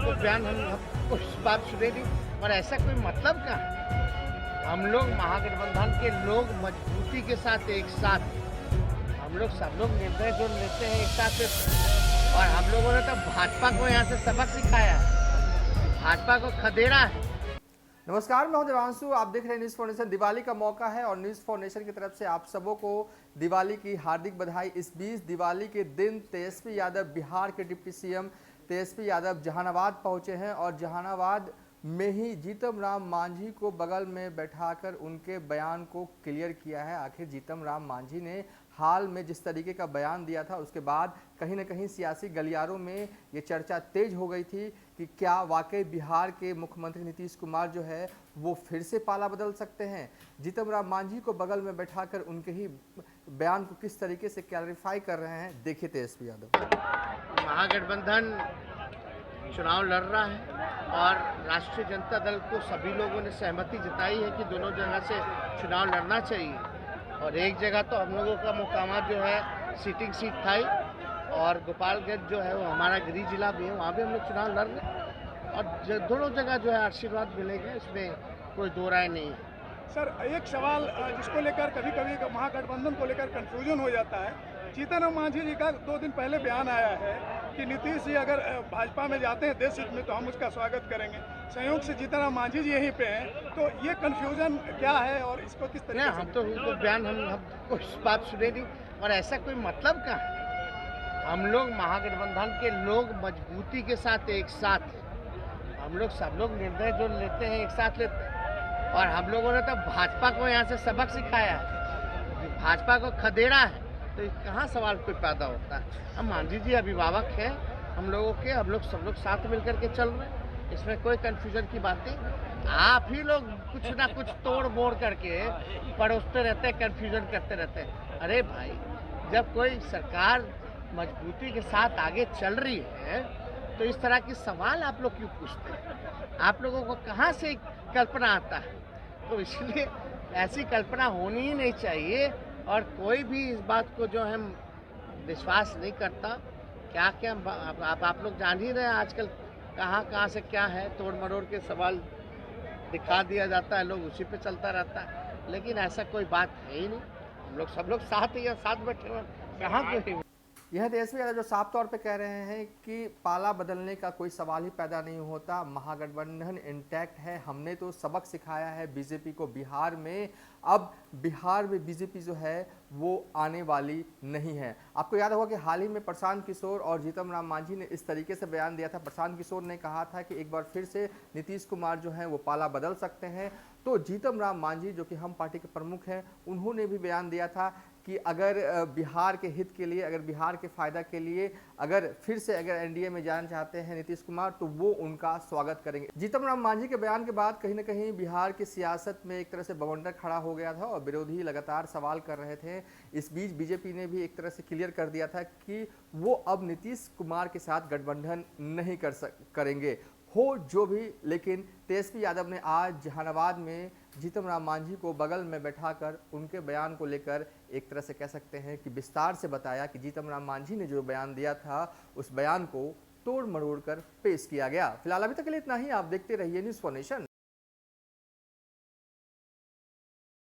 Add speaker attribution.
Speaker 1: वो बयान हम उस बात सुने नहीं और ऐसा कोई मतलब क्या है। हम लोग महागठबंधन के लोग मजबूती के साथ एक साथ सब लोग निर्णय जो लेते हैं एक साथ और हम लोगों ने तो भाजपा को यहाँ से सबक सिखाया है, भाजपा को खदेड़ा है।
Speaker 2: नमस्कार, मैं हूं देवांशु। आप देख रहे हैं न्यूज़ फॉर नेशन। दिवाली का मौका है और न्यूज़ फॉर नेशन की तरफ से आप सबों को दिवाली की हार्दिक बधाई। इस बीच दिवाली के दिन तेजस्वी यादव, बिहार के डिप्टी सीएम तेजस्वी यादव जहानाबाद पहुंचे हैं और जहानाबाद में ही जीतन राम मांझी को बगल में बैठाकर उनके बयान को क्लियर किया है। आखिर जीतन राम मांझी ने हाल में जिस तरीके का बयान दिया था, उसके बाद कहीं ना कहीं सियासी गलियारों में ये चर्चा तेज हो गई थी कि क्या वाकई बिहार के मुख्यमंत्री नीतीश कुमार जो है वो फिर से पाला बदल सकते हैं। जीतन राम मांझी को बगल में बैठाकर उनके ही बयान को किस तरीके से क्लैरिफाई कर रहे हैं, देखिए तेजस्वी यादव।
Speaker 1: महागठबंधन चुनाव लड़ रहा है और राष्ट्रीय जनता दल को सभी लोगों ने सहमति जताई है कि दोनों जगह से चुनाव लड़ना चाहिए और एक जगह तो हम लोगों का मुकाम जो है सीटिंग सीट था ही और गोपालगंज जो है वो हमारा गृह जिला भी है, वहाँ भी हम लोग चुनाव लड़ रहे हैं और दोनों जगह जो है आशीर्वाद मिलेगा, इसमें कोई दो राय नहीं है।
Speaker 3: सर, एक सवाल जिसको लेकर कभी कभी महागठबंधन को लेकर कंफ्यूजन हो जाता है। जीतन राम मांझी जी का 2 दिन पहले बयान आया है कि नीतीश जी अगर भाजपा में जाते हैं देश हित में तो हम उसका स्वागत करेंगे। संयोग से जीतन राम मांझी जी यहीं पे हैं, तो ये कंफ्यूजन क्या है और इसको किस तरीके से?
Speaker 1: हम तो उनको बयान हम उस बात सुने नहीं और ऐसा कोई मतलब क्या है। हम लोग महागठबंधन के लोग मजबूती के साथ एक साथ सब लोग निर्णय जो लेते हैं एक साथ लेते हैं और हम लोगों ने तो भाजपा को यहाँ से सबक सिखाया है, भाजपा को खदेड़ा है, तो कहाँ सवाल कोई पैदा होता है। हम मांझी जी अभिभावक हैं हम लोगों के, हम लोग सब लोग साथ मिलकर के चल रहे हैं, इसमें कोई कंफ्यूजन की बात नहीं। आप ही लोग कुछ ना कुछ तोड़ मोड़ करके परोसते रहते हैं, कंफ्यूजन करते रहते हैं। अरे भाई, जब कोई सरकार मजबूती के साथ आगे चल रही है तो इस तरह के सवाल आप लोग क्यों पूछते हैं? आप लोगों को कहाँ से कल्पना आता है? तो इसलिए ऐसी कल्पना होनी ही नहीं चाहिए और कोई भी इस बात को जो है विश्वास नहीं करता। क्या क्या आप लोग जान ही रहे हैं आजकल कहाँ से क्या है, तोड़ मरोड़ के सवाल दिखा दिया जाता है, लोग उसी पे चलता रहता है, लेकिन ऐसा कोई बात है ही नहीं। हम लोग सब लोग साथ ही साथ बैठे हुए, कहाँ कोई।
Speaker 2: यह तेजस्वी यादव जो साफ तौर पे कह रहे हैं कि पाला बदलने का कोई सवाल ही पैदा नहीं होता, महागठबंधन इंटैक्ट है। हमने तो सबक सिखाया है बीजेपी को बिहार में, अब बिहार में बीजेपी जो है वो आने वाली नहीं है। आपको याद होगा कि हाल ही में प्रशांत किशोर और जीतन राम मांझी ने इस तरीके से बयान दिया था। प्रशांत किशोर ने कहा था कि एक बार फिर से नीतीश कुमार जो है वो पाला बदल सकते हैं। तो जीतन राम मांझी जो कि हम पार्टी के प्रमुख हैं, उन्होंने भी बयान दिया था कि अगर बिहार के हित के लिए, अगर बिहार के फायदा के लिए अगर फिर से एनडीए में जाना चाहते हैं नीतीश कुमार तो वो उनका स्वागत करेंगे। जीतन राम मांझी के बयान के बाद कहीं ना कहीं बिहार की सियासत में एक तरह से बवंडर खड़ा हो गया था और विरोधी लगातार सवाल कर रहे थे। इस बीच बीजेपी ने भी एक तरह से क्लियर कर दिया था कि वो अब नीतीश कुमार के साथ गठबंधन नहीं करेंगे, हो जो भी। लेकिन तेजस्वी यादव ने आज जहानाबाद में जीतन राम मांझी को बगल में बैठाकर उनके बयान को लेकर एक तरह से कह सकते हैं कि विस्तार से बताया कि जीतन राम मांझी ने जो बयान दिया था उस बयान को तोड़ मरोड़ कर पेश किया गया। फिलहाल अभी तक के लिए इतना ही। आप देखते रहिए न्यूज़ फॉर नेशन।